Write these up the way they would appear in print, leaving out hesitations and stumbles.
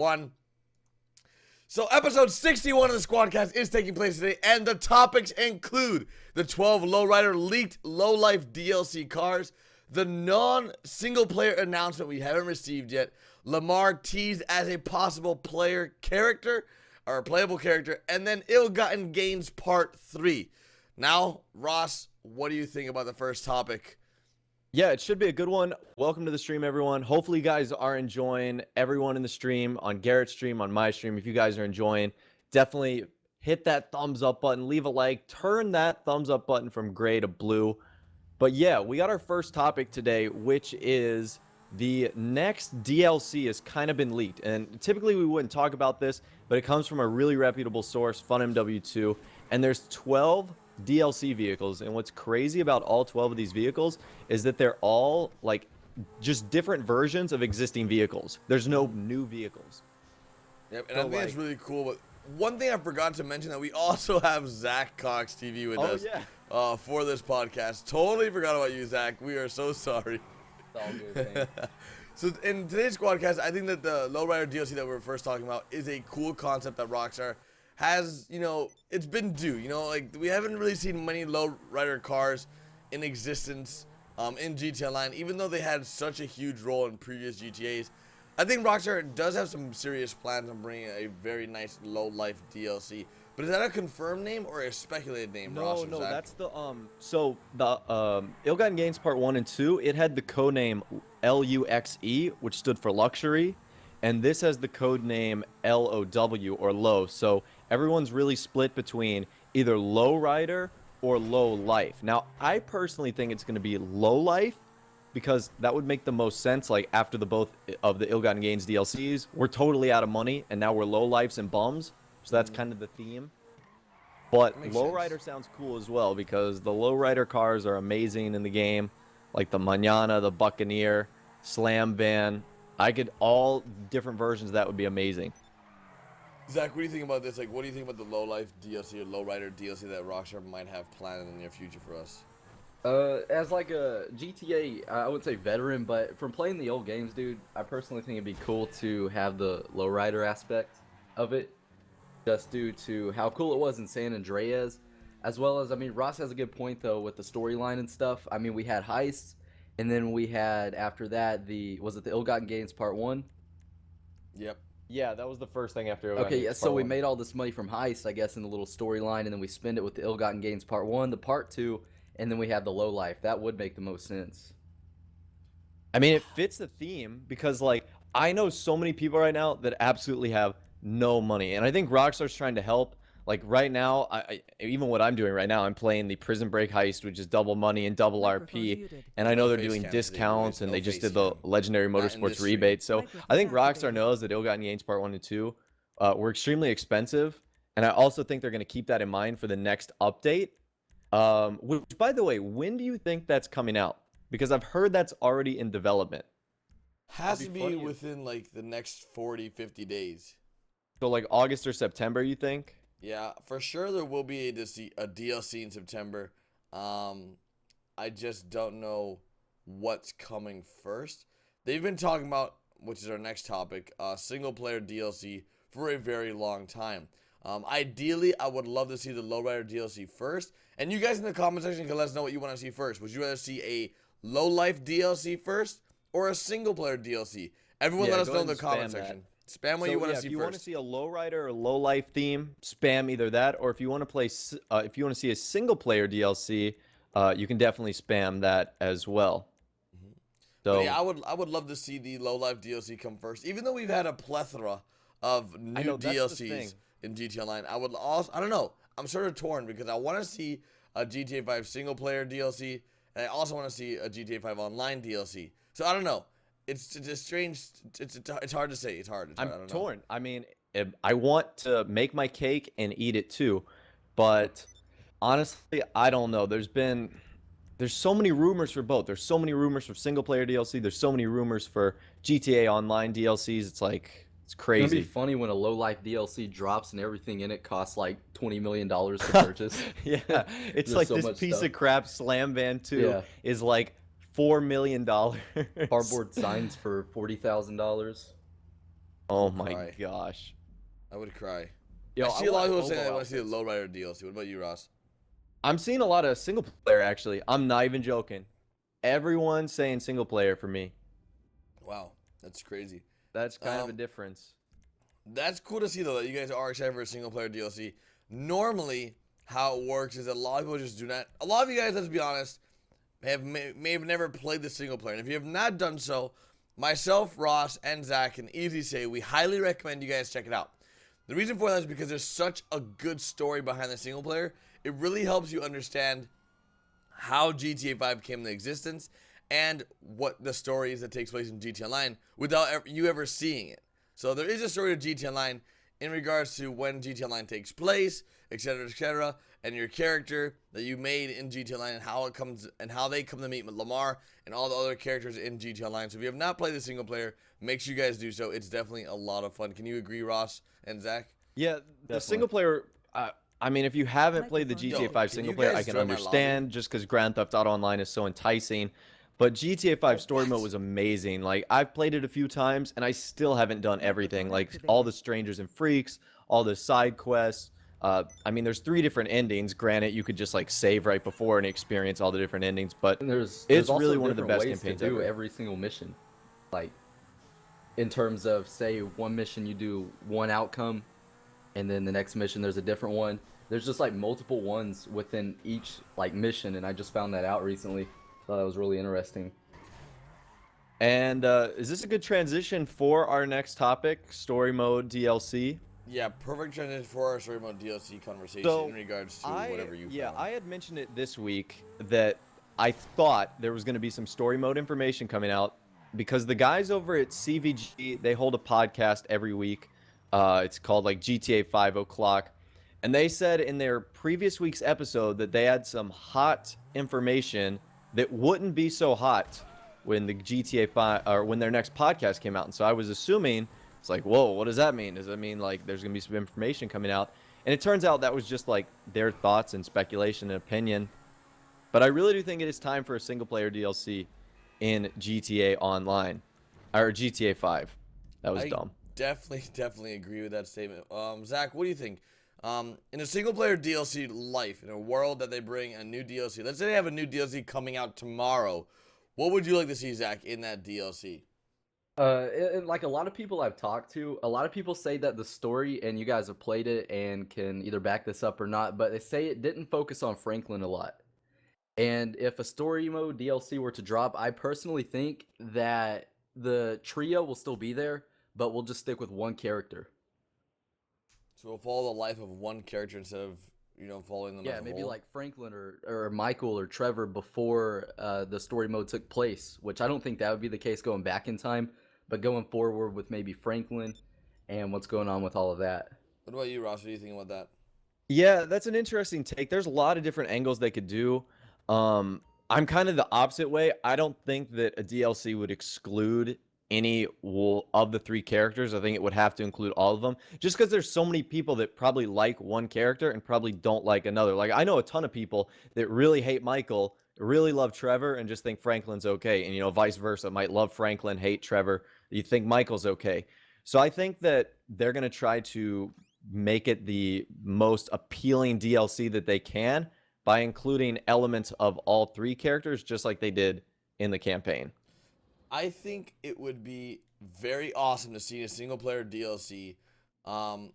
One. So episode 61 of the SquadCast is taking place today, and the topics include the 12 Lowrider leaked low-life DLC cars, the non-single player announcement we haven't received yet, Lamar teased as a possible player character, or a playable character, and then ill-gotten gains part 3. Now, Ross, what do you think about the first topic? Yeah, it should be a good one. Welcome to the stream, everyone. Hopefully you guys are enjoying, everyone in the stream, on Garrett's stream, on my stream. If you guys are enjoying, definitely hit that thumbs up button, leave a like, turn that thumbs up button from gray to blue. But yeah, we got our first topic today, which is the next DLC has kind of been leaked. And typically we wouldn't talk about this, but it comes from a really reputable source, FunMW2, and there's 12 DLC vehicles, and what's crazy about all 12 of these vehicles is that they're all like just different versions of existing vehicles. There's no new vehicles. Yep, and I think it's really cool. But one thing I forgot to mention, that we also have Zach Cox TV with us for this podcast. Totally forgot about you, Zach. We are so sorry. It's all good, So in today's SquadCast, I think that the Lowrider DLC that we were first talking about is a cool concept that Rockstar has, it's been due. Like, we haven't really seen many Lowrider cars in existence in GTA Online, even though they had such a huge role in previous GTAs. I think Rockstar does have some serious plans on bringing a very nice low-life DLC. But is that a confirmed name or a speculated name, Ross? No, that's the, so the, Ill-Gotten Gains Part 1 and 2, it had the codename LUXE, which stood for Luxury. And this has the code name LOW, or Low. So everyone's really split between either Lowrider or Low Life. Now, I personally think it's going to be Low Life because that would make the most sense. Like, after the both of the Ill-Gotten Gains DLCs, we're totally out of money, and now we're Low Lifes and bums. So that's kind of the theme. But Lowrider sounds cool as well because the Lowrider cars are amazing in the game. Like the Mañana, the Buccaneer, Slam Van. I could, all different versions of that would be amazing. Zach, what do you think about this? Like, what do you think about the Low Life DLC or Lowrider DLC that Rockstar might have planned in the near future for us? As like a GTA, I wouldn't say veteran, but from playing the old games, dude, I personally think it'd be cool to have the Lowrider aspect of it, just due to how cool it was in San Andreas, as well as, I mean, Ross has a good point though with the storyline and stuff. I mean, we had heists. And then we had, after that, was it the Ill-Gotten Gains Part 1? Yep. Yeah, that was the first thing after Ill-Gotten Gains. Okay, yeah, so we made all this money from Heist, I guess, in the little storyline, and then we spend it with the Ill-Gotten Gains Part 1, the Part 2, and then we have the Low Life. That would make the most sense. I mean, it fits the theme because, like, I know so many people right now that absolutely have no money. And I think Rockstar's trying to help. Like, right now, even what I'm doing right now, I'm playing the Prison Break heist, which is double money and double RP. And I know they're doing discounts, and they just did the Legendary Motorsports rebate. So I think Rockstar knows that Ill-Gotten Gains Part 1 and 2 were extremely expensive. And I also think they're going to keep that in mind for the next update. Which, by the way, when do you think that's coming out? Because I've heard that's already in development. Has to be within, like, the next 40, 50 days. So, like, August or September, you think? Yeah, for sure there will be a DLC in September. I just don't know what's coming first. They've been talking about, which is our next topic, single-player DLC for a very long time. Ideally, I would love to see the Lowrider DLC first. And you guys in the comment section can let us know what you want to see first. Would you rather see a low-life DLC first or a single-player DLC? Everyone let us know in the comment section. Spam what you want to see first. If you want to see a Lowrider or low life theme, spam either that, or if you want to play, if you want to see a single player DLC, you can definitely spam that as well. So but yeah, I would love to see the low life DLC come first, even though we've had a plethora of new DLCs in GTA Online. I don't know. I'm sort of torn because I want to see a GTA 5 single player DLC, and I also want to see a GTA 5 online DLC. So I don't know. It's just strange. It's hard to say. It's hard. I'm torn. I mean, I want to make my cake and eat it too, but honestly, I don't know. There's so many rumors for both. There's so many rumors for single player DLC. There's so many rumors for GTA Online DLCs. It's like, it's crazy. It's gonna be funny when a low life DLC drops and everything in it costs like $20 million to purchase. Yeah, it's like so this piece of crap Slam Van 2 is like $4 million. Cardboard signs for $40,000. Oh would my cry. gosh. I would cry. Yo, I see a lot of people saying they Obo want to see the outfits. Lowrider DLC. What about you, Ross? I'm seeing a lot of single player actually. I'm not even joking. Everyone's saying single player for me. Wow, that's crazy. That's kind of a Um, difference. That's cool to see though that you guys are excited for a single player DLC. Normally, how it works is that a lot of people just do not. A lot of you guys, let's be honest, may have never played the single player. And if you have not done so, myself, Ross, and Zach can easily say we highly recommend you guys check it out. The reason for that is because there's such a good story behind the single player. It really helps you understand how GTA 5 came into existence and what the story is that takes place in GTA Online without you ever seeing it. So there is a story to GTA Online in regards to when GTA Online takes place, etc., and your character that you made in GTA Online and how it comes and how they come to meet with Lamar and all the other characters in GTA Online. So if you have not played the single player, make sure you guys do so. It's definitely a lot of fun. Can you agree, Ross and Zach? Yeah, the Definitely. single player. I mean, if you haven't played the Yo, GTA 5 can single you player, guys I can join my understand just because Grand Theft Auto Online is so enticing. But GTA 5 story mode was amazing. Like, I've played it a few times, and I still haven't done everything. Like, all the strangers and freaks, all the side quests. I mean, there's 3 different endings. Granted, you could just, like, save right before and experience all the different endings. But And there's it's also really one of the different best ways to campaigns do ever. every single mission. Like, in terms of, say, one mission you do one outcome, and then the next mission there's a different one. There's just like multiple ones within each like mission, and I just found that out recently. Thought that was really interesting. And is this a good transition for our next topic, story mode DLC? Yeah, perfect transition for our story mode DLC conversation So, in regards to whatever you found. I had mentioned it this week that I thought there was going to be some story mode information coming out because the guys over at CVG, they hold a podcast every week. It's called like GTA 5 o'clock. And they said in their previous week's episode that they had some hot information that wouldn't be so hot when the GTA 5 or when their next podcast came out. And so I was assuming it's like, whoa, what does that mean? Does that mean like there's going to be some information coming out? And it turns out that was just like their thoughts and speculation and opinion. But I really do think it is time for a single player DLC in GTA Online or GTA 5. That was dumb. Definitely agree with that statement. Zach, what do you think? In a single player DLC life, in a world that they bring a new DLC, let's say they have a new DLC coming out tomorrow, what would you like to see, Zach, in that DLC? Like a lot of people I've talked to, a lot of people say that the story, and you guys have played it and can either back this up or not, but they say it didn't focus on Franklin a lot. And if a story mode DLC were to drop, I personally think that the trio will still be there, but we'll just stick with one character. So we'll follow the life of one character instead of, following them as Yeah, a maybe whole? like Franklin or Michael or Trevor before the story mode took place, which I don't think that would be the case going back in time, but going forward with maybe Franklin and what's going on with all of that. What about you, Ross? What do you think about that? Yeah, that's an interesting take. There's a lot of different angles they could do. I'm kind of the opposite way. I don't think that a DLC would exclude any of the 3 characters. I think it would have to include all of them just because there's so many people that probably like one character and probably don't like another. Like I know a ton of people that really hate Michael, really love Trevor, and just think Franklin's okay. And, vice versa, might love Franklin, hate Trevor. You think Michael's okay. So I think that they're going to try to make it the most appealing DLC that they can by including elements of all 3 characters, just like they did in the campaign. I think it would be very awesome to see a single player DLC, to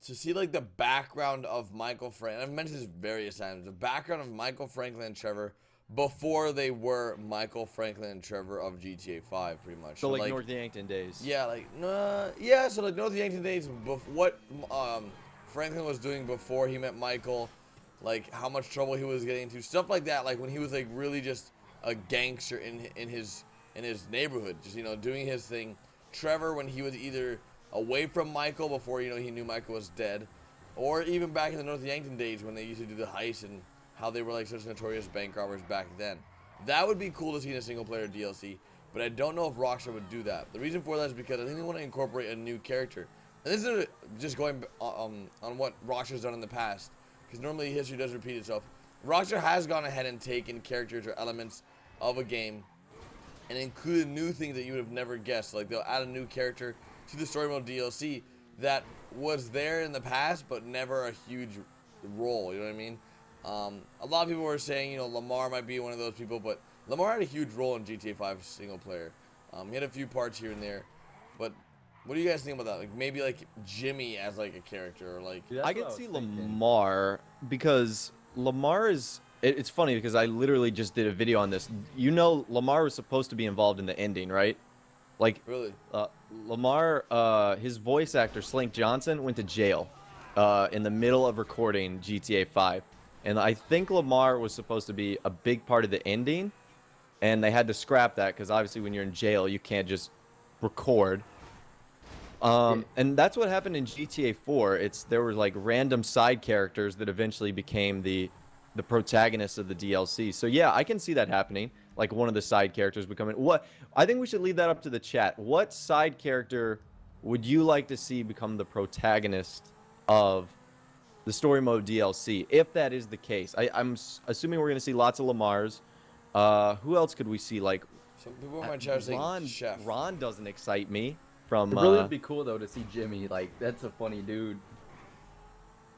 see like the background of Michael Franklin. I've mentioned this various times. The background of Michael Franklin and Trevor before they were Michael Franklin and Trevor of GTA 5, pretty much. So like North Yankton days. Yeah, so like North Yankton days. What Franklin was doing before he met Michael, like how much trouble he was getting into, stuff like that. Like when he was like really just a gangster in his neighborhood, just doing his thing. Trevor when he was either away from Michael before he knew Michael was dead, or even back in the North Yankton days when they used to do the heists and how they were like such notorious bank robbers back then. That would be cool to see in a single player DLC, but I don't know if Rockstar would do that. The reason for that is because I think they want to incorporate a new character. And this is just going on what Rockstar's done in the past, because normally history does repeat itself. Rockstar has gone ahead and taken characters or elements of a game and included new things that you would have never guessed. Like they'll add a new character to the story mode DLC that was there in the past, but never a huge role. You know what I mean? A lot of people were saying, you know, Lamar might be one of those people, but Lamar had a huge role in GTA 5 single player. He had a few parts here and there, but what do you guys think about that? Like maybe like Jimmy as like a character, or like Dude, I that's can what see was thinking. Lamar because Lamar is. It's funny because I literally just did a video on this. You know, Lamar was supposed to be involved in the ending, right? Like, really. Lamar, his voice actor Slink Johnson went to jail, in the middle of recording GTA 5, and I think Lamar was supposed to be a big part of the ending, and they had to scrap that because obviously when you're in jail you can't just record. And that's what happened in GTA 4. There were like random side characters that eventually became the protagonists of the DLC. So yeah, I can see that happening. Like one of the side characters becoming what I think we should leave that up to the chat. What side character would you like to see become the protagonist of the story mode DLC? If that is the case, I'm assuming we're gonna see lots of Lamars. Who else could we see? Like Some people in my chat are saying Chef. Ron doesn't excite me. From It really would be cool though to see Jimmy. Like that's a funny dude.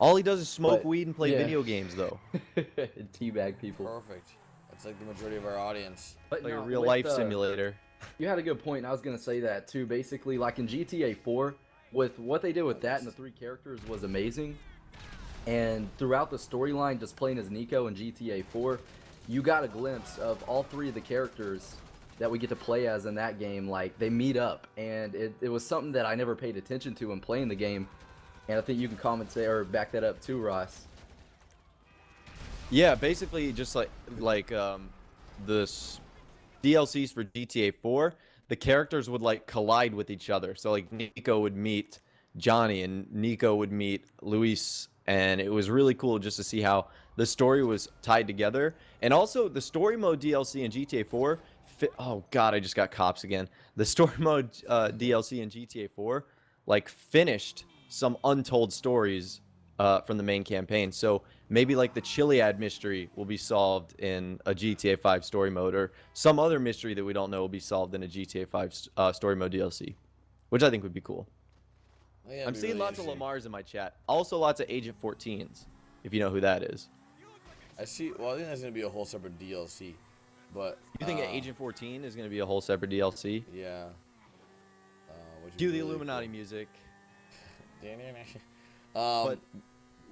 all he does is smoke But, weed and play yeah. video games, though. Teabag people. Perfect. That's like the majority of our audience. But Like a no, real with, life simulator. You had a good point. And I was gonna say that too. Basically, like in GTA 4, with what they did with that and the 3 characters was amazing. And throughout the storyline, just playing as Nico in GTA 4, you got a glimpse of all 3 of the characters that we get to play as in that game. Like they meet up, and it was something that I never paid attention to when playing the game. And I think you can comment or back that up too, Ross. Yeah, basically just the DLCs for GTA 4, the characters would like collide with each other. So like Nico would meet Johnny and Nico would meet Luis, and it was really cool just to see how the story was tied together. And also the story mode DLC in GTA 4 oh god, I just got cops again. The story mode DLC in GTA 4 like finished some untold stories from the main campaign. So maybe like the Chiliad mystery will be solved in a GTA 5 story mode, or some other mystery that we don't know will be solved in a GTA 5 story mode DLC, which I think would be cool. Yeah, I'm seeing lots of Lamars in my chat. Also lots of Agent 14s, if you know who that is. I see. Well, I think that's gonna be a whole separate DLC. But You think Agent 14 is going to be a whole separate DLC? yeah. Do the Illuminati music. But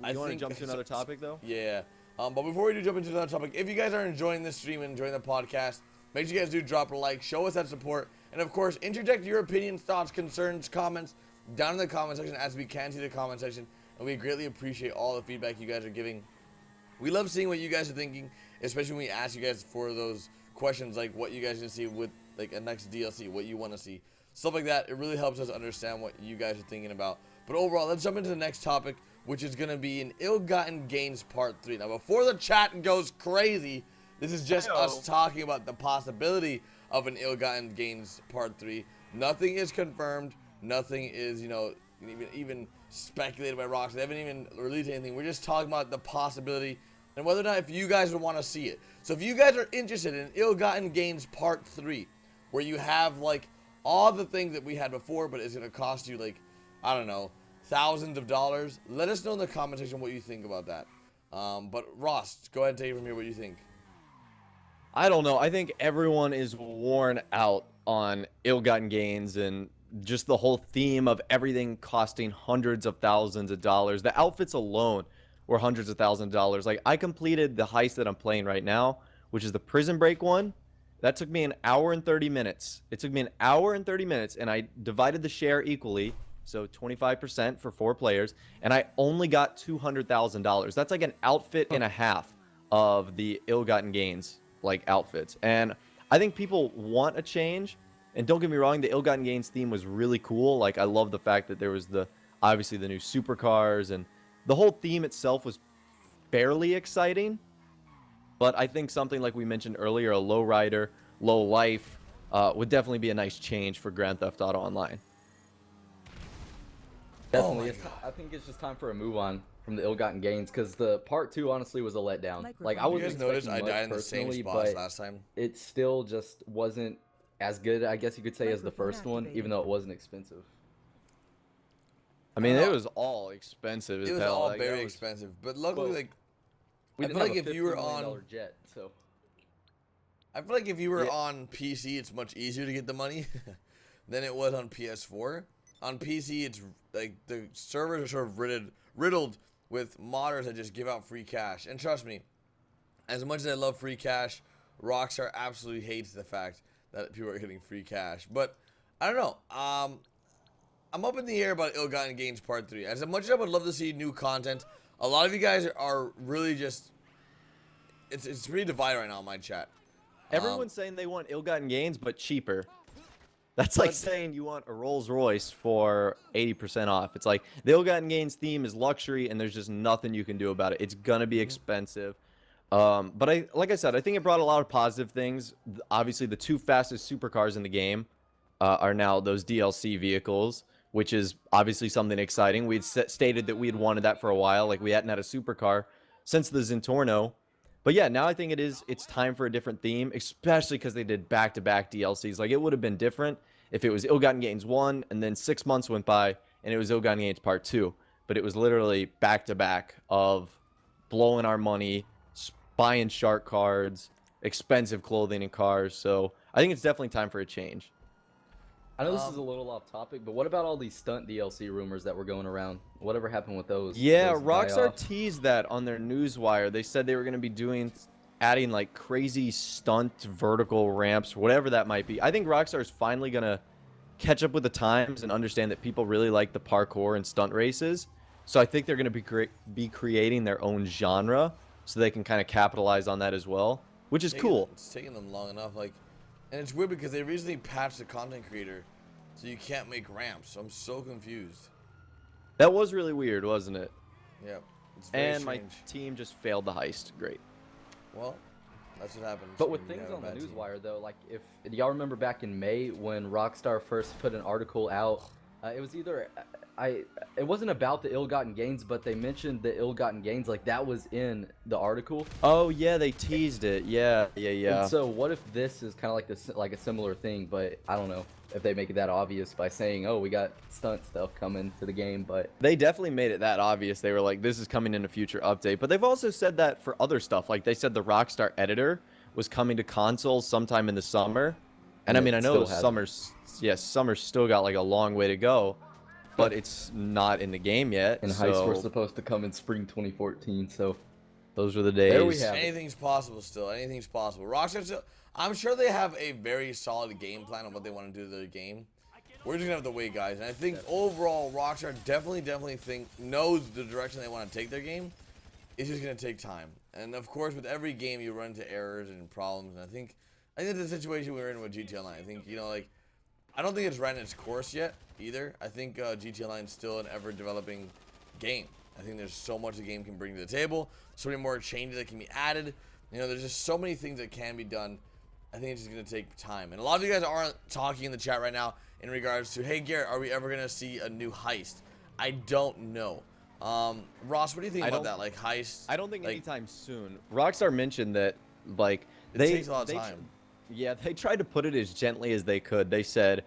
You want to jump to another topic, though? Yeah. But before we do jump into another topic, if you guys are enjoying this stream and enjoying the podcast, make sure you guys do drop a like, show us that support, and of course, interject your opinions, thoughts, concerns, comments down in the comment section, as we can see the comment section, and we greatly appreciate all the feedback you guys are giving. We love seeing what you guys are thinking, especially when we ask you guys for those questions, like what you guys want to see with like a next DLC, what you want to see, stuff like that. It really helps us understand what you guys are thinking about. But overall, let's jump into the next topic, which is going to be an ill-gotten gains part 3. Now, before the chat goes crazy, this is just us talking about the possibility of an ill-gotten gains part 3. Nothing is confirmed. Nothing is, even speculated by Rocks. They haven't even released anything. We're just talking about the possibility and whether or not if you guys would want to see it. So if you guys are interested in ill-gotten gains part 3, where you have like all the things that we had before, but it's going to cost you like, I don't know, thousands of dollars, let us know in the comment section what you think about that. But Ross, go ahead and take it from here what you think. I don't know. I think everyone is worn out on ill-gotten gains and just the whole theme of everything costing hundreds of thousands of dollars. The outfits alone were hundreds of thousands of dollars. Like, I completed the heist that I'm playing right now, which is the prison break one. That took me an hour and 30 minutes. It took me an hour and 30 minutes, and I divided the share equally, so 25% for 4 players, and I only got $200,000. That's like an outfit and a half of the ill-gotten gains, like, outfits. And I think people want a change. And don't get me wrong, the ill-gotten gains theme was really cool. Like, I love the fact that there was obviously the new supercars, and the whole theme itself was fairly exciting. But I think something like we mentioned earlier, a Lowrider, low life, would definitely be a nice change for Grand Theft Auto Online. Definitely. I think it's just time for a move on from the ill-gotten gains, because the part 2 honestly was a letdown. Like, I You wasn't guys noticed I expecting much died in the same personally, spot as but last time? it still just wasn't as good, I guess you could say, as the first one, even though it wasn't expensive. I mean, don't it know. was all expensive as It was hell. all Like, very that was- expensive, but luckily, Well, like, We I didn't feel have like a if you were $50 million on, jet, so I feel like if you were Yeah. on PC, it's much easier to get the money than it was on PS4. On PC, it's like the servers are sort of riddled with modders that just give out free cash. And trust me, as much as I love free cash, Rockstar absolutely hates the fact that people are getting free cash. But I don't know. I'm up in the air about Ill-Gotten Gains Part 3. As much as I would love to see new content, a lot of you guys are really just... It's really divided right now in my chat. Everyone's saying they want ill-gotten gains, but cheaper. That's like But- saying you want a Rolls Royce for 80% off. It's like the ill-gotten gains theme is luxury, and there's just nothing you can do about it. It's gonna be expensive. But like I said, I think it brought a lot of positive things. Obviously, the 2 fastest supercars in the game are now those DLC vehicles, which is obviously something exciting. We had stated that we had wanted that for a while. Like, we hadn't had a supercar since the Zentorno. But yeah, now I think it's time for a different theme, especially because they did back-to-back DLCs. Like, it would have been different if it was Ill-Gotten Gains 1, and then 6 months went by, and it was Ill-Gotten Gains Part 2. But it was literally back-to-back of blowing our money, buying shark cards, expensive clothing and cars. So I think it's definitely time for a change. I know this is a little off topic, but what about all these stunt DLC rumors that were going around? Whatever happened with those? Yeah, Those die Rockstar off? teased that on their newswire. They said they were going to be adding like crazy stunt vertical ramps, whatever that might be. I think Rockstar is finally going to catch up with the times and understand that people really like the parkour and stunt races. So I think they're going to be creating their own genre so they can kind of capitalize on that as well, which is cool. It's taking them long enough, like, and it's weird because they recently patched the content creator, so you can't make ramps. So I'm so confused. That was really weird, wasn't it? Yeah, it's very And my strange. team just failed the heist. Great. Well, that's what happens. But with when you things have a on the bad team. newswire though, like if y'all remember back in May when Rockstar first put an article out, it was either it wasn't about the ill-gotten gains, but they mentioned the ill-gotten gains, like that was in the article. Oh yeah, they teased it. Yeah. And so what if this is kind of like this, like a similar thing, but I don't know if they make it that obvious by saying, oh, we got stunt stuff coming to the game, but They definitely made it that obvious. They were like, this is coming in a future update. But they've also said that for other stuff. Like, they said the Rockstar editor was coming to consoles sometime in the summer. And I And mean, it I know still hasn't. summer's still got like a long way to go, but it's not in the game yet. and so heists were supposed to come in spring 2014, so those were the days. There we have it. Anything's possible still. Anything's possible. Rockstar still, I'm sure they have a very solid game plan on what they want to do to their game. We're just gonna have to wait, guys. And I think overall, Rockstar definitely knows the direction they want to take their game. It's just gonna take time. And of course, with every game, you run into errors and problems. And I think that's the situation we're in with GTA Online. I think, you know, like, I don't think it's ran its course yet either. I think GTA Online is still an ever-developing game. I think there's so much the game can bring to the table, so many more changes that can be added. You know, there's just so many things that can be done. I think it's just going to take time. And a lot of you guys are talking in the chat right now in regards to, hey, Garrett, are we ever going to see a new heist? I don't know. Ross, what do you think about that? Like, heist? I don't think like, anytime soon. Rockstar mentioned that, like, It takes a lot of time. Yeah, they tried to put it as gently as they could. They said,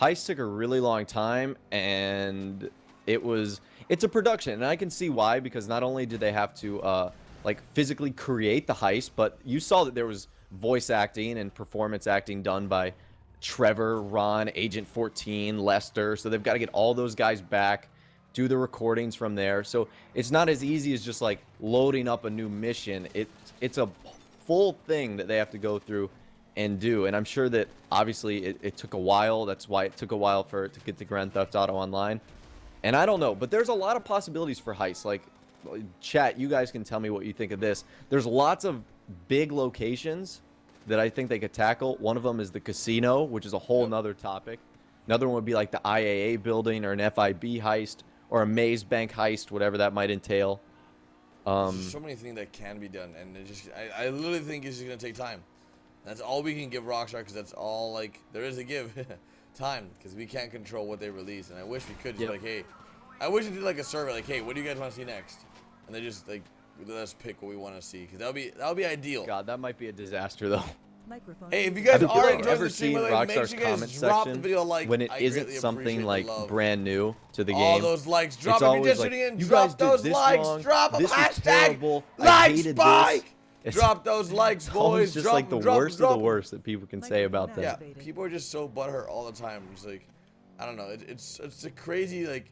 heist took a really long time, and it's a production, and I can see why, because not only did they have to, like, physically create the heist, but you saw that there was voice acting and performance acting done by Trevor, Ron, Agent 14, Lester, so they've got to get all those guys back, do the recordings from there. So it's not as easy as just like loading up a new mission. It's a full thing that they have to go through and do. And I'm sure that obviously it took a while. That's why it took a while to get the Grand Theft Auto Online. And I don't know, but there's a lot of possibilities for heists. Like, chat, you guys can tell me what you think of this. There's lots of big locations that I think they could tackle. One of them is the casino, which is a whole nother topic. Another one would be like the IAA building or an FIB heist or a maze bank heist, whatever that might entail. There's just so many things that can be done, and it just, I literally think it's just gonna take time. That's all we can give Rockstar, because that's all like there is to give. Time, because we can't control what they release, and I wish we could just be like, hey, I wish we did like a survey, like, hey, what do you guys want to see next? And they just like let us pick what we want to see, because that would be ideal. God, that might be a disaster though. Hey, if you guys Have are you enjoying ever the stream, seen by the way, make Rockstar's sure you guys comment drop the section video a like. when it I isn't greatly something appreciate the like love. brand new to the All game? those likes. Drop It's if you're always just like, tuning in. you Drop guys did those this likes. wrong. Drop them. This was Hashtag terrible. I like hated Spike. this. Drop those likes, It's always boys. just Drop like the them, drop worst them, of the drop them. worst that people can say about Yeah, that. people are just so butthurt all the time. It's like, I don't know. It's a crazy like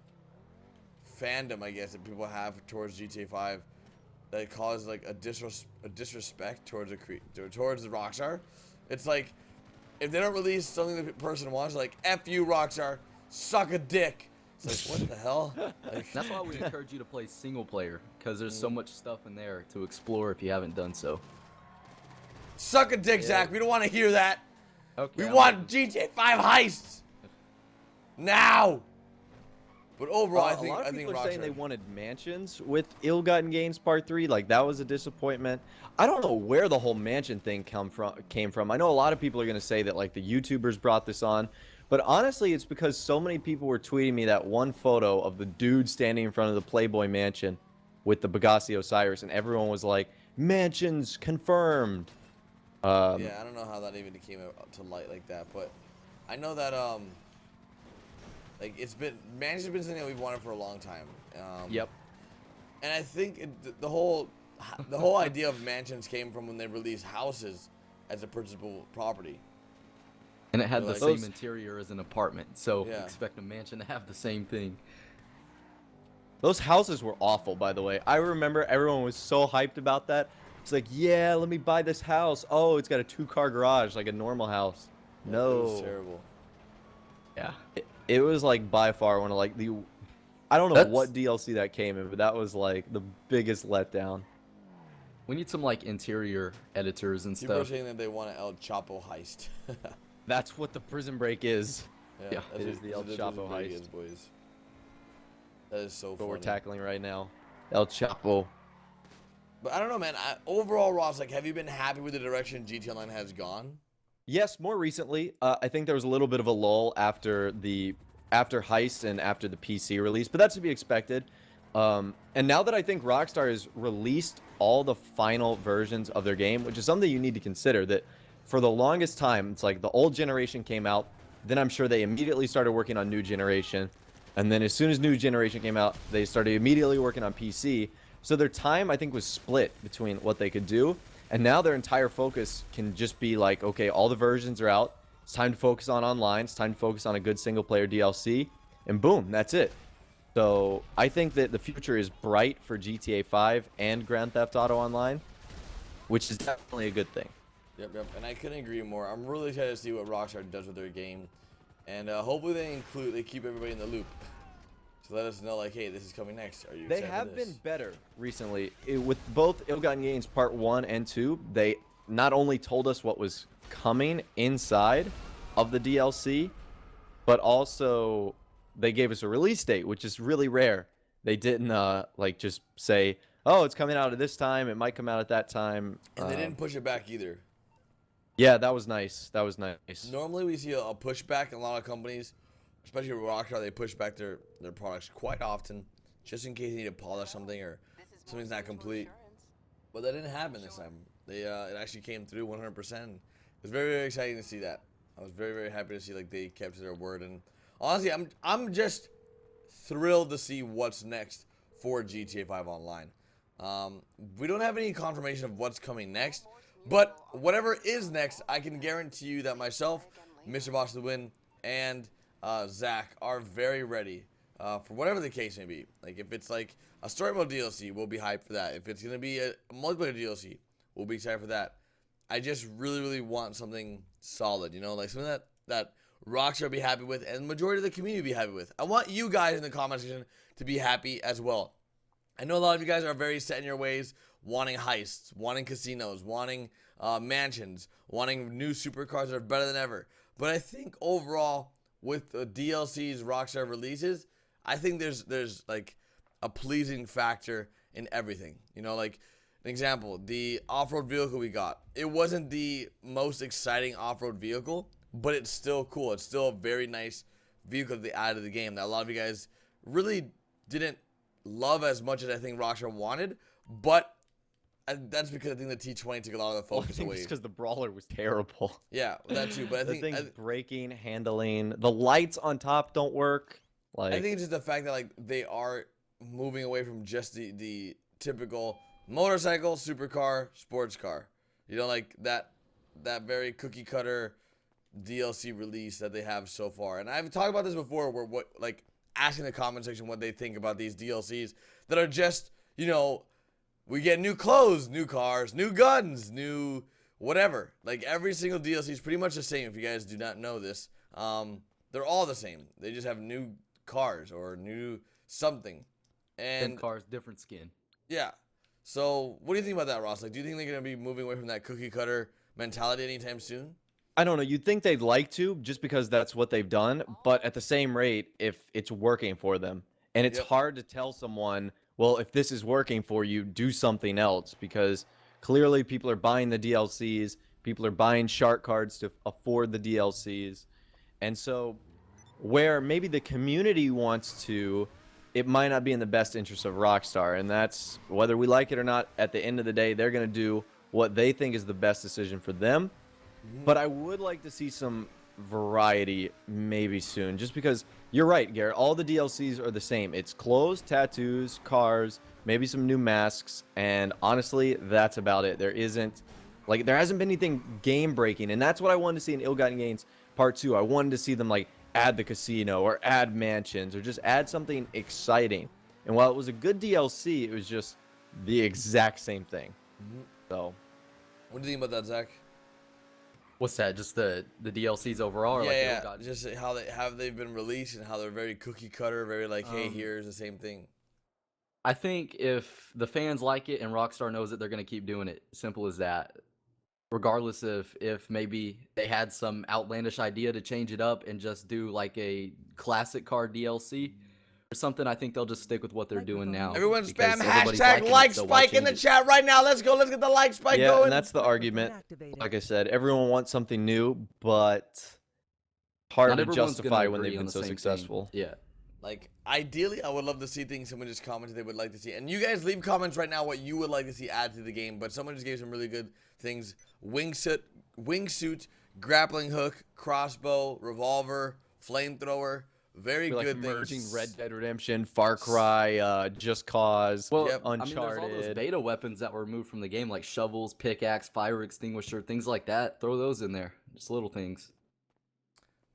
fandom, I guess, that people have towards GTA 5 that causes like a disrespect towards towards the Rockstar. It's like if they don't release something that the person wants, like F you Rockstar, suck a dick. It's like what the hell? Like, That's why we encourage you to play single player, because there's so much stuff in there to explore if you haven't done so. suck a dick, Zach. We don't want to hear that. Okay. We want GTA 5 heists now. But overall, A lot of people are saying Rockstar. they wanted mansions with Ill-Gotten Gains Part 3. Like, that was a disappointment. I don't know where the whole mansion thing came from. I know a lot of people are going to say that, like, the YouTubers brought this on. But honestly, it's because so many people were tweeting me that one photo of the dude standing in front of the Playboy Mansion with the Bugatti Osiris. And everyone was like, mansions confirmed. Yeah, I don't know how that even came to light like that. But I know that, like, mansions has been something that we've wanted for a long time. Yep. And I think the whole idea of mansions came from when they released houses as a purchasable property. And it had the Like same those- interior as an apartment, so Yeah. expect a mansion to have the same thing. Those houses were awful, by the way. I remember everyone was so hyped about that. It's like, yeah, let me buy this house. Oh, it's got a 2-car garage like a normal house. Yeah, No. it was terrible. Yeah. It was like by far one of like the I don't know That's- what DLC that came in, but that was like the biggest letdown. We need some like interior editors and People are stuff. saying that they want an El Chapo heist. That's what the prison break is. Yeah, that's it is what- the El that's what Chapo Prison Break heist. is, boys. That is so What funny. we're tackling right now. El Chapo. But I don't know, man. Overall, Ross, like, have you been happy with the direction GT Online has gone? Yes, more recently, I think there was a little bit of a lull after Heist and after the PC release, but that's to be expected. And now that I think Rockstar has released all the final versions of their game, which is something you need to consider, that for the longest time, it's like the old generation came out, then I'm sure they immediately started working on new generation, and then as soon as new generation came out, they started immediately working on PC. So their time, I think, was split between what they could do, and now their entire focus can just be like, okay, all the versions are out, it's time to focus on online, it's time to focus on a good single-player DLC, and boom, that's it. So I think that the future is bright for GTA 5 and Grand Theft Auto Online, which is definitely a good thing. Yep. And I couldn't agree more. I'm really excited to see what Rockstar does with their game, and hopefully they keep everybody in the loop. So let us know, like, hey, this is coming next. Are you They excited have for this? been better recently. With both Ill-Gotten Gains Part 1 and 2, they not only told us what was coming inside of the DLC, but also they gave us a release date, which is really rare. They didn't like just say, oh, it's coming out at this time, it might come out at that time. And they didn't push it back either. Yeah, that was nice. That was nice. Normally we see a pushback in a lot of companies, especially with Rockstar. They push back their products quite often, just in case you need to polish something or something's not complete. But that didn't happen this time. It actually came through 100%. It was very, very exciting to see that. I was very, very happy to see like they kept to their word. And honestly, I'm just thrilled to see what's next for GTA 5 Online. We don't have any confirmation of what's coming next, but whatever is next, I can guarantee you that myself, Mr. Boss the Win, and Zach are very ready for whatever the case may be. Like if it's like a story mode DLC, we'll be hyped for that. If it's gonna be a multiplayer DLC, we'll be excited for that. I just really, really want something solid, you know, like something that Rockstar will be happy with and the majority of the community will be happy with. I want you guys in the comment section to be happy as well. I know a lot of you guys are very set in your ways, wanting heists, wanting casinos, wanting mansions, wanting new supercars that are better than ever. But I think overall, with the DLCs Rockstar releases, I think there's like a pleasing factor in everything. You know, like an example, the off-road vehicle we got. It wasn't the most exciting off-road vehicle, but it's still cool. It's still a very nice vehicle that they added to the game that a lot of you guys really didn't love as much as I think Rockstar wanted. But that's because I think the T20 took a lot of the Well, I focus think away. it's because the brawler was terrible. Yeah, that too. But I The think thing's breaking, handling. The lights on top don't work. Like, I think it's just the fact that like they are moving away from just the typical motorcycle, supercar, sports car. You know, like that very cookie cutter DLC release that they have so far. And I've talked about this before, where what like asking the comment section what they think about these DLCs that are just, you know, we get new clothes, new cars, new guns, new whatever. Like every single DLC is pretty much the same. If you guys do not know this, they're all the same. They just have new cars or new something. Same And cars, different skin. yeah. So what do you think about that, Ross? Like, do you think they're gonna be moving away from that cookie cutter mentality anytime soon? I don't know. You'd think they'd like to, just because that's what they've done. But at the same rate, if it's working for them, and it's Yep. hard to tell someone, well, if this is working for you, do something else, because clearly people are buying the DLCs, people are buying shark cards to afford the DLCs, and so where maybe the community wants to, it might not be in the best interest of Rockstar, and that's whether we like it or not. At the end of the day, they're going to do what they think is the best decision for them. But I would like to see some variety maybe soon, just because you're right, Garrett. All the DLCs are the same. It's clothes, tattoos, cars, maybe some new masks, and honestly, that's about it. There hasn't been anything game breaking, and that's what I wanted to see in Ill-Gotten Gains Part 2. I wanted to see them like add the casino or add mansions or just add something exciting. And while it was a good DLC, it was just the exact same thing. So, What do you think about that, Zach? What's that? Just the DLCs overall? Or like Yeah, Ill-Gotten? just how they've been released and how they're very cookie cutter, very like, hey, here's the same thing. I think if the fans like it and Rockstar knows it, they're going to keep doing it. Simple as that. Regardless of if maybe they had some outlandish idea to change it up and just do like a classic card DLC or something, I think they'll just stick with what they're doing now. Everyone because spam everybody's hashtag liking it, like so why spike in the change it? chat right now. Let's go. Let's get the like spike yeah, going. and that's the argument. Like I said, everyone wants something new, but hard Not to everyone's gonna justify when agree they've on been the so same thing. successful. Yeah. Like, ideally, I would love to see things someone just commented they would like to see. And you guys leave comments right now what you would like to see add to the game. But someone just gave some really good things. Wingsuit, grappling hook, crossbow, revolver, flamethrower. Very Like good merging things. Red Dead Redemption, Far Cry, Just Cause, Well, Yep. I mean, there's all those Uncharted. beta weapons that were removed from the game, like shovels, pickaxe, fire extinguisher, things like that. Throw those in there. Just little things.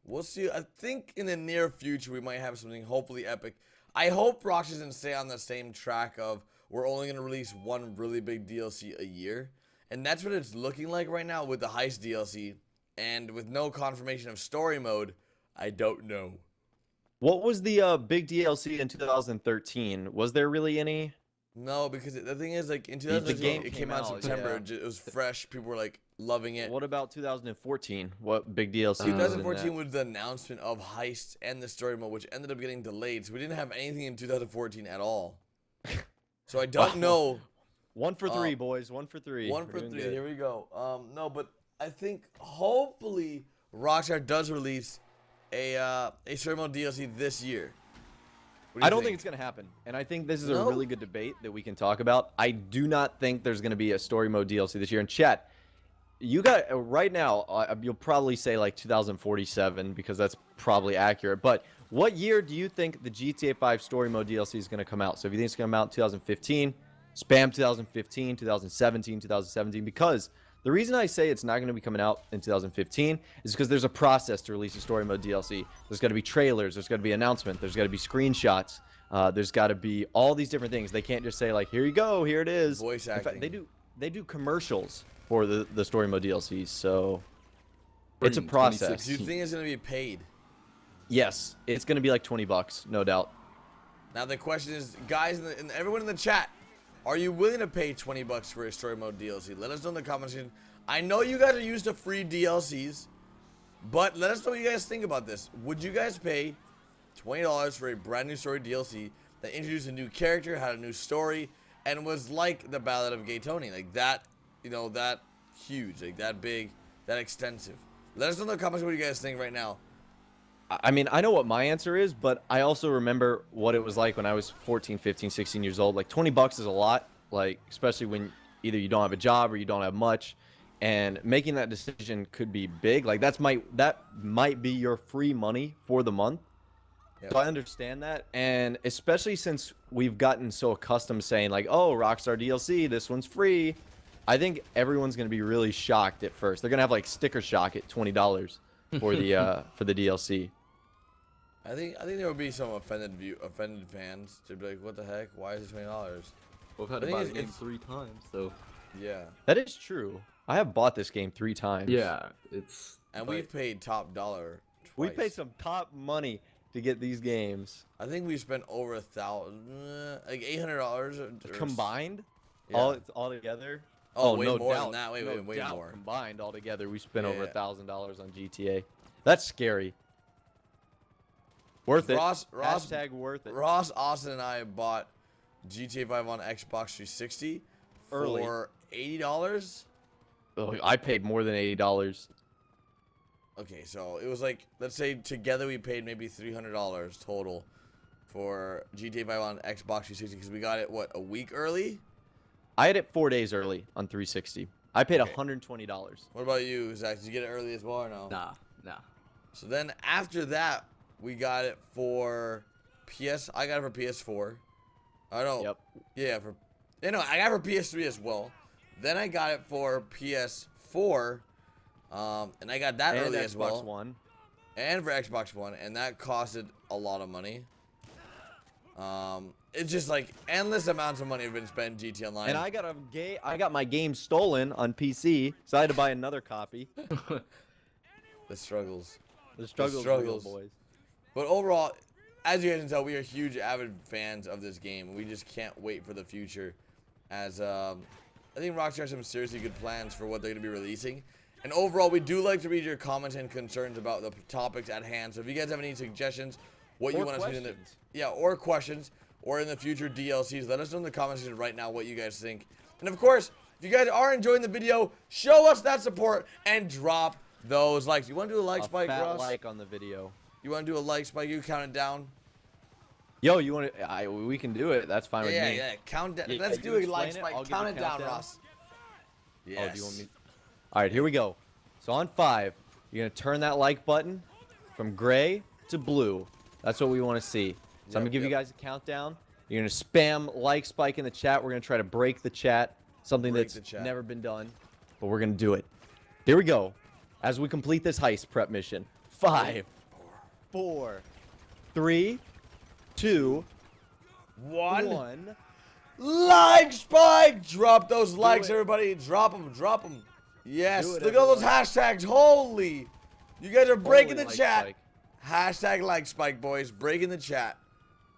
We'll see. I think in the near future we might have something hopefully epic. I hope Rockstar doesn't stay on the same track of we're only going to release one really big DLC a year. And that's what it's looking like right now with the heist DLC. And with no confirmation of story mode, I don't know. What was the big DLC in 2013? Was there really any? No, because the thing is, like, in The 2013, game it came came out in out, September. yeah. It was fresh. People were, like, loving it. What about 2014? What big DLC? was in that? 2014 was the announcement of Heist and the story mode, which ended up getting delayed. So we didn't have anything in 2014 at all. So I don't know. 1 for 3, boys. 1 for 3. One We're for doing three. good. Here we go. No, but I think hopefully Rockstar does release a story mode DLC this year. What do I you don't think it's going to happen. And I think this is a No? really good debate that we can talk about. I do not think there's going to be a story mode DLC this year. And chat, you got right now, you'll probably say like 2047 because that's probably accurate. But what year do you think the GTA 5 story mode DLC is going to come out? So if you think it's going to come out in 2015, spam 2015, 2017, 2017, because the reason I say it's not going to be coming out in 2015 is because there's a process to release a story mode DLC. There's got to be trailers, there's got to be announcement, there's got to be screenshots, there's got to be all these different things. They can't just say like, here you go, here it is. Voice In fact, acting. they do commercials for the story mode DLCs, so For it's a in process. Do you think it's going to be paid? Yes, it's going to be like $20, no doubt. Now the question is, guys, and everyone in the chat, are you willing to pay $20 for a story mode DLC? Let us know in the comments section. I know you guys are used to free DLCs, but let us know what you guys think about this. Would you guys pay $20 for a brand new story DLC that introduced a new character, had a new story, and was like the Ballad of Gay Tony, like that, you know, that huge, like that big, that extensive? Let us know in the comments what you guys think right now. I mean, I know what my answer is, but I also remember what it was like when I was 14, 15, 16 years old. Like $20 is a lot, like especially when either you don't have a job or you don't have much, and making that decision could be big. Like that might be your free money for the month. Yep. So I understand that, and especially since we've gotten so accustomed saying like, "Oh, Rockstar DLC, this one's free," I think everyone's gonna be really shocked at first. They're gonna have like sticker shock at $20 for the DLC. I think there would be some offended fans to be like, "What the heck? Why is it $20?" We've had I to think buy the game it's- 3 times, so Yeah, That is true. I have bought this game 3 times. yeah, it's. and but- we've paid top dollar. We twice. paid some top money to get these games I think we spent over $1,000, like $800 combined, Yeah. all together. Oh, way no more doubt, than that. no Way doubt. more. Combined all together, we spent over Yeah. $1,000 on GTA. That's scary. Worth it. Ross, Hashtag worth it. Ross, Austin, and I bought GTA 5 on Xbox 360 Early. for $80. Oh, I paid more than $80. Okay, so it was like, let's say together we paid maybe $300 total for GTA 5 on Xbox 360 because we got it, what, a week early? I had it 4 days early on 360. I paid Okay. $120. What about you, Zach? Did you get it early as well or no? Nah. So then after that, we got it for I got it for PS4. I don't know. Yep. Yeah, I got it for PS3 as well. Then I got it for PS4. And I got that And early Xbox as well. One. And for Xbox One, and that costed a lot of money. It's just like endless amounts of money have been spent in GTA Online. And I got my game stolen on PC, so I had to buy another copy. The struggles. The struggles, struggles. real, boys. But overall, as you guys can tell, we are huge avid fans of this game. We just can't wait for the future. As I think Rockstar has some seriously good plans for what they're going to be releasing. And overall, we do like to read your comments and concerns about the topics at hand. So if you guys have any suggestions, what you Or want to see in the questions. or questions, or in the future DLCs, let us know in the comment section right now what you guys think. And of course, if you guys are enjoying the video, show us that support and drop those likes. You want to do a like spike, fat Ross? like on the video. You want to do a like spike? You count it down. Yo, you want to? We can do it. That's fine with me. Yeah. Count down. Yeah, Let's you do a like explain it, spike. I'll give Count the it down, countdown. Ross. Yes. Oh, do you want me? All right, here we go. So on 5, you're gonna turn that like button from gray to blue. That's what we want to see. So I'm gonna give you guys a countdown. You're gonna spam like spike in the chat. We're gonna try to break the chat. Something Break that's the chat. never been done, but we're gonna do it. Here we go. As we complete this heist prep mission. 5, 4, 3, 2, One. 1. Like spike. Drop those likes, it. everybody. Drop them. Drop them. Yes. Do it, Look at all those everyone. hashtags. Holy. You guys are breaking Holy the like chat. spike. Hashtag like spike, boys. Breaking the chat.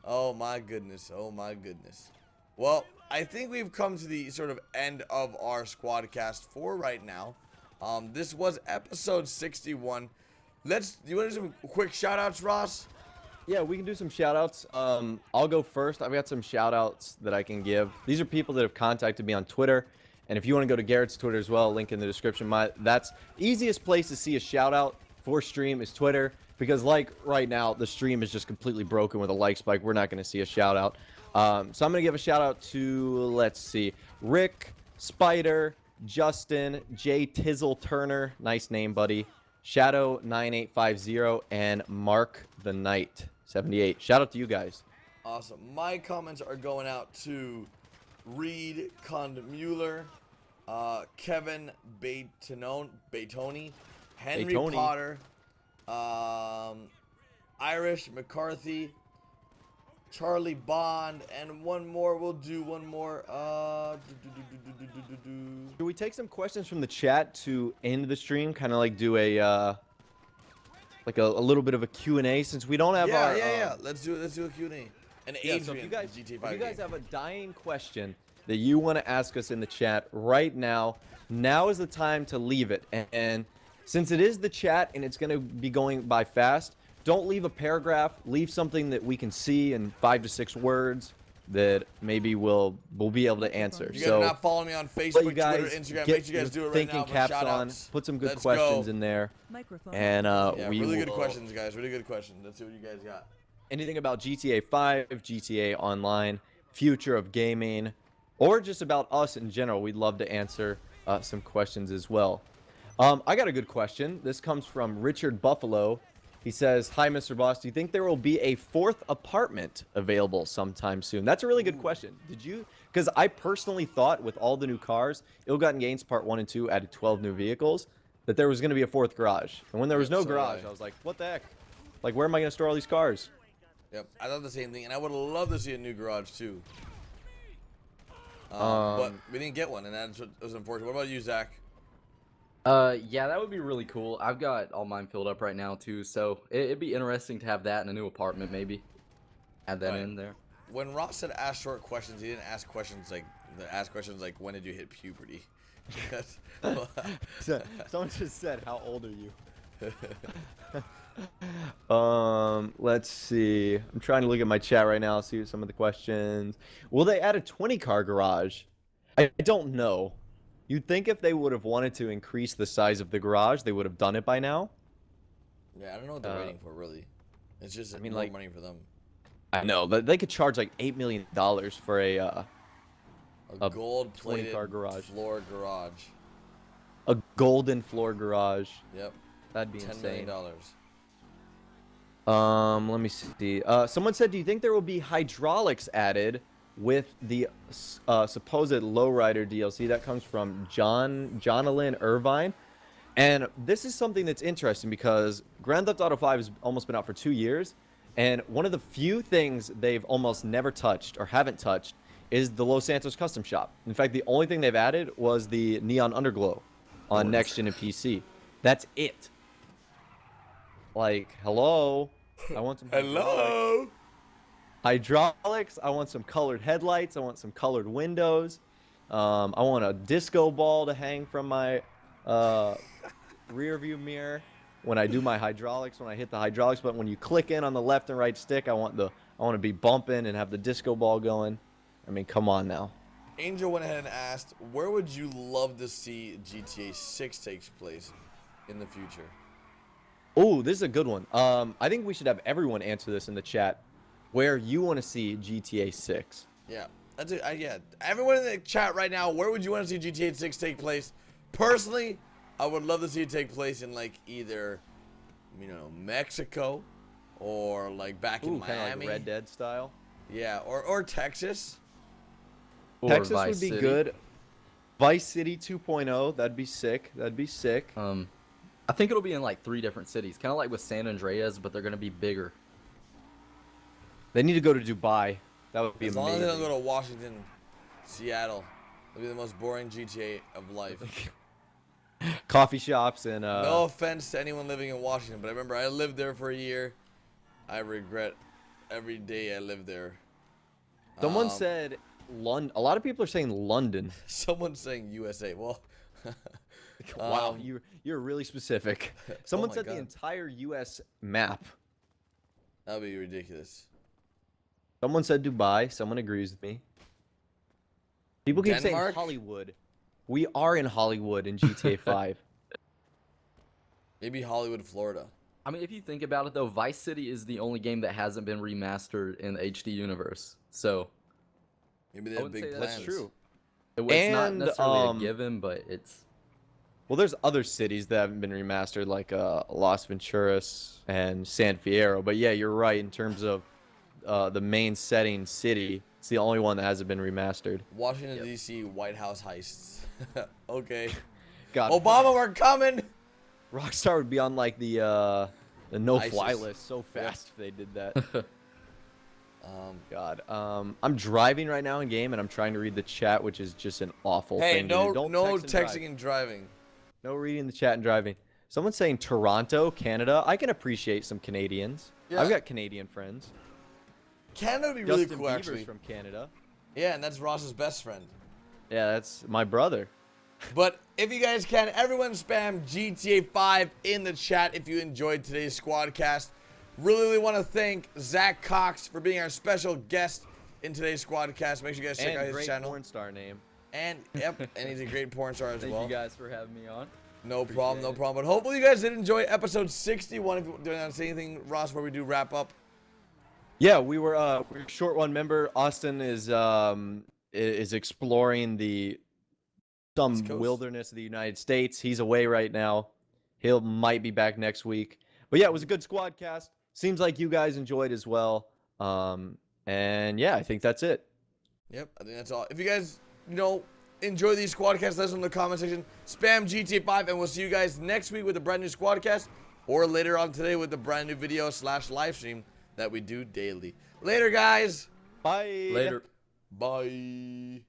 Oh my goodness. Oh my goodness. Well, I think we've come to the sort of end of our SquadCast for right now. This was episode 61. You want to do some quick shout outs, Ross? Yeah, we can do some shout outs. I'll go first. I've got some shout outs that I can give. These are people that have contacted me on Twitter. And if you want to go to Garrett's Twitter as well, link in the description. That's easiest place to see a shout out for stream is Twitter. Because like right now, the stream is just completely broken with a like spike. We're not going to see a shout out. So I'm going to give a shout out to, let's see, Rick, Spider, Justin, J Tizzle Turner. Nice name, buddy. Shadow 9850 and Mark the Knight 78. Shout out to you guys. Awesome. My comments are going out to Reed Condmuller, Kevin Baytoni, Henry Baytoni. Potter, Irish McCarthy, Charlie Bond, and one more. We'll do one more. Should we take some questions from the chat to end the stream? Kind of like do a like a little bit of a Q&A since we don't have our Yeah. Let's do a Q&A. And Yeah, Adrian, so if you guys, GTA if 5 you guys game. have a dying question that you want to ask us in the chat right now, now is the time to leave it. And since it is the chat and it's going to be going by fast, don't leave a paragraph. Leave something that we can see in 5 to 6 words that maybe we'll be able to answer. If you guys So are not following me on let Facebook, you guys Twitter, Instagram, get make sure you guys your do it right thinking now for caps shout on. outs. Put some good Let's questions go. in there. Microphone. And Yeah, we really will, good questions, guys. Really good questions. Let's see what you guys got. anything about GTA 5, GTA Online, future of gaming, or just about us in general. We'd love to answer some questions as well. I got a good question. This comes from Richard Buffalo. He says, "Hi, Mr. Boss. Do you think there will be a 4th apartment available sometime soon?" That's a really good question. Did you? Because I personally thought with all the new cars, Ill-Gotten Gains Part 1 and 2 added 12 new vehicles, that there was going to be a 4th garage. And when there was no garage, I was like, what the heck? Like, where am I going to store all these cars? Yep, I thought the same thing, and I would love to see a new garage too. But we didn't get one, and that's what was unfortunate. What about you, Zach? Yeah, that would be really cool. I've got all mine filled up right now too, so it'd be interesting to have that in a new apartment, maybe. Add that in there. When Ross said ask short questions, he didn't ask questions like when did you hit puberty? Someone just said, how old are you? Let's see. I'm trying to look at my chat right now, see some of the questions. Will they add a 20-car garage? I don't know. You'd think if they would have wanted to increase the size of the garage, they would have done it by now. Yeah, I don't know what they're waiting for, really. It's just more like, money for them. I know, but they could charge like $8 million for a gold-plated 20-car garage. Floor garage. A golden floor garage. Yep. That'd be $10 insane. million. Let me see. Someone said, do you think there will be hydraulics added with the supposed Lowrider DLC? That comes from Jonalyn Irvine. And this is something that's interesting because Grand Theft Auto 5 has almost been out for 2 years. And one of the few things they've almost never touched or haven't touched is the Los Santos custom shop. In fact, the only thing they've added was the neon underglow on next gen and PC. That's it. Like, hello. I want some hydraulics. I want some colored headlights. I want some colored windows. I want a disco ball to hang from my rear view mirror when I do my hydraulics. When I hit the hydraulics button, when you click in on the left and right stick, I want to be bumping and have the disco ball going. I mean, come on now. Angel went ahead and asked, where would you love to see GTA 6 takes place in the future? Oh, this is a good one. I think we should have everyone answer this in the chat. Where you want to see GTA 6? Yeah, that's it. Yeah, everyone in the chat right now, where would you want to see GTA 6 take place? Personally, I would love to see it take place in like either, Mexico, or like back in Miami. Kind of like Red Dead style. Yeah, or Texas. Or Texas would be good. Vice City 2.0, that'd be sick. I think it'll be in like 3 different cities, kind of like with San Andreas, but they're gonna be bigger. They need to go to Dubai. That would be amazing. As long as they don't go to Washington, Seattle, it'll be the most boring GTA of life. Coffee shops and no offense to anyone living in Washington, but I remember I lived there for a year. I regret every day I lived there. Someone said London. A lot of people are saying London. Someone's saying USA. Well, wow, you're really specific. Someone said the entire U.S. map. That'd be ridiculous. Someone said Dubai. Someone agrees with me. People keep saying Hollywood. We are in Hollywood in GTA 5. Maybe Hollywood, Florida. I mean, if you think about it, though, Vice City is the only game that hasn't been remastered in the HD universe. So maybe they have big plans. That's true. It's not necessarily a given, but it's... Well, there's other cities that haven't been remastered, like Las Venturas and San Fierro. But yeah, you're right in terms of the main setting city. It's the only one that hasn't been remastered. Washington, D.C. White House heists. Okay. God, Obama, we're coming! Rockstar would be on like the no-fly list so fast if they did that. God. I'm driving right now in game, and I'm trying to read the chat, which is just an awful thing. Hey, don't no text texting and driving. No reading the chat and driving. Someone's saying Toronto, Canada. I can appreciate some Canadians. Yeah. I've got Canadian friends. Canada would be really Justin cool, Bieber's actually. From Canada. Yeah, and that's Ross's best friend. Yeah, that's my brother. But if you guys can, everyone spam GTA 5 in the chat if you enjoyed today's SquadCast. Really want to thank Zach Cox for being our special guest in today's SquadCast. Make sure you guys check out his channel. Porn star name. And and he's a great porn star as well. Thank you guys for having me on. No problem. But hopefully you guys did enjoy episode 61. If you don't say anything, Ross, where we do wrap up. Yeah, we're short one member. Austin is is exploring the West Coast. wilderness of the United States. He's away right now. He'll might be back next week. But yeah, it was a good squad cast. Seems like you guys enjoyed as well. And yeah, I think that's it. Yep, I think that's all. If you guys, enjoy these squadcasts, let us know in the comment section. Spam GTA 5, and we'll see you guys next week with a brand new squadcast, or later on today with the brand new video / live stream that we do daily. Later, guys. Bye. Later. Bye.